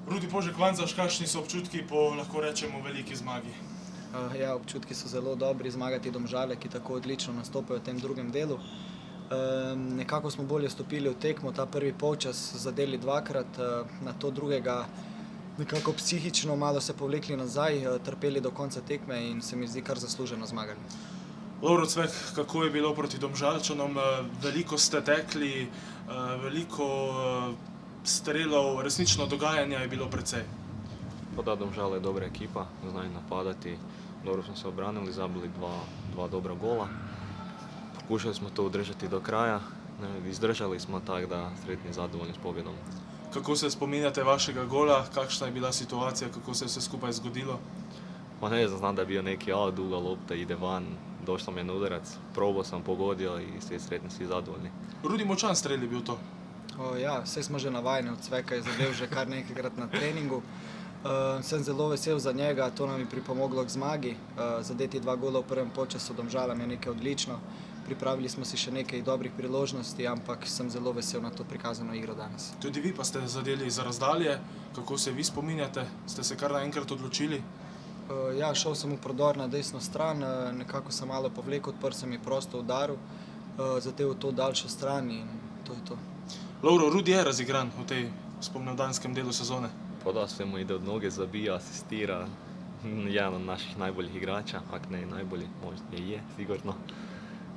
Rudi Požek, Vanzaš, kakšni so občutki po, lahko rečemo, veliki zmagi? Ja, občutki so zelo dobri, zmagati Domžale, ki tako odlično nastopajo v tem drugem delu. Nekako smo bolje stopili v tekmo, ta prvi polčas zadeli dvakrat, na to drugega nekako psihično malo se povlekli nazaj, trpeli do konca tekme in se mi zdi kar zasluženo zmagali. Lovro Cvek, kako je bilo proti Domžalčanom? Veliko ste tekli, veliko strelov, resnično dogajanja je bilo precej. Pa da, Domžale je dobra ekipa, znaju napadati. Dobro smo se obranili, zabili dva dobra gola. Pokušali smo to održati do kraja, izdržali smo, tako da sretni i zadovoljni s pobjedom. Kako se spominjate vašega gola? Kakšna je bila situacija? Kako se je vse skupaj zgodilo? Pa ne znam da je bio neki aut, duga lopta, ide van, došla mi je na udarac, probao sam, pogodio i svi sretni, svi zadovoljni. Rudi močan strel je bil to. Ja, vse smo že navajeni, od Cveka je zadev že kar nekajkrat na treningu. Sem zelo vesel za njega, to nam je pripomoglo k zmagi. Zadeti 2 gola v prvem polčasu Domžalam je nekaj odlično. Pripravili smo si še nekaj dobrih priložnosti, ampak sem zelo vesel na to prikazano igro danes. Tudi vi pa ste zadeli za razdalje. Kako se vi spominjate? Ste se kar naenkrat odločili? Ja, šel sem v prodor na desno stran, nekako sem malo povlekel, odprl sem je prosto udaril, zatev v to daljšo stran in to je to. Lovro, Rudi je razigran v tej spomladanskem delu sezone. Pa da, sve mu ide od noge, zabija, asistira, jedan od naših najboljih igrača, ak ne i najbolji, možda je, sigurno.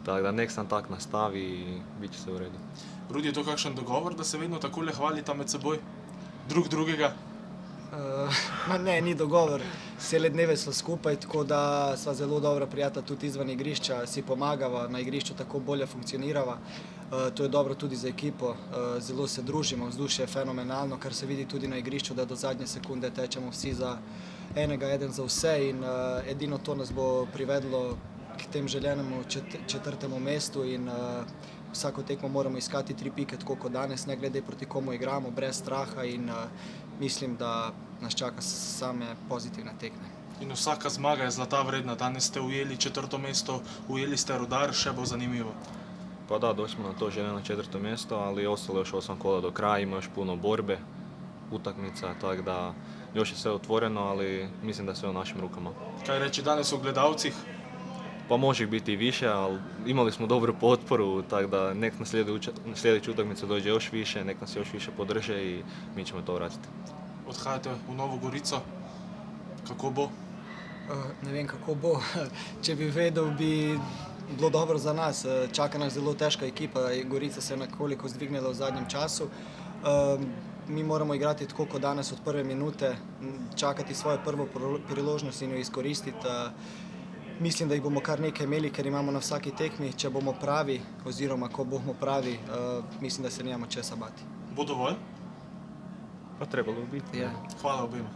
Tako da nek sam tak nastavi i bit će se u redu. Rudi, je to kakšen dogovor, da se vedno takole hvalita med seboj? Drug drugega? Ne, ni dogovor. Cele dneve smo skupaj, tako da sva zelo dobra prijatelja tudi izvan igrišča, si pomagava, na igrišču tako bolje funkcionirava. To je dobro tudi za ekipo, zelo se družimo, vzdušje je fenomenalno, kar se vidi tudi na igrišču, da do zadnje sekunde tečemo vsi za enega, eden za vse in edino to nas bo privedlo k tem željenemu 4. mestu in vsako tekmo moramo iskati 3 pike, tako kot danes, ne glede proti komu igramo, brez straha in mislim, da nas čaka same pozitivne tekme. In vsaka zmaga je zlata vredna. Danes ste ujeli 4. mesto, ujeli ste Rudar, še bo zanimivo. Pa da, došli smo na to željeno 4. mjesto, ali ostalo još 8 kola do kraja, ima još puno borbe, utakmica, tako da još je sve otvoreno, ali mislim da je sve u našim rukama. Kaj reći danes o gledalcih? Pa može ih biti i više, ali imali smo dobru potporu, tako da nek na sljedeću utakmicu dođe još više, nek nas još više podrže i mi ćemo to vratiti. Odhajate v Novo Gorico. Kako bo? Ne vem, kako bo. Če bi vedel, bi bilo dobro za nas. Čaka nas zelo težka ekipa, Gorica se je nekoliko zdvignila v zadnjem času. Mi moramo igrati tako kot danes od prve minute, čakati svojo prvo priložnost in jo izkoristiti. Mislim, da jih bomo kar nekaj imeli, ker imamo na vsaki tekmi. Če bomo pravi, oziroma ko bomo pravi, mislim, da se nimamo česa bati. Bo dovolj? Pa trebalo bi biti. Ja. Hvala obema.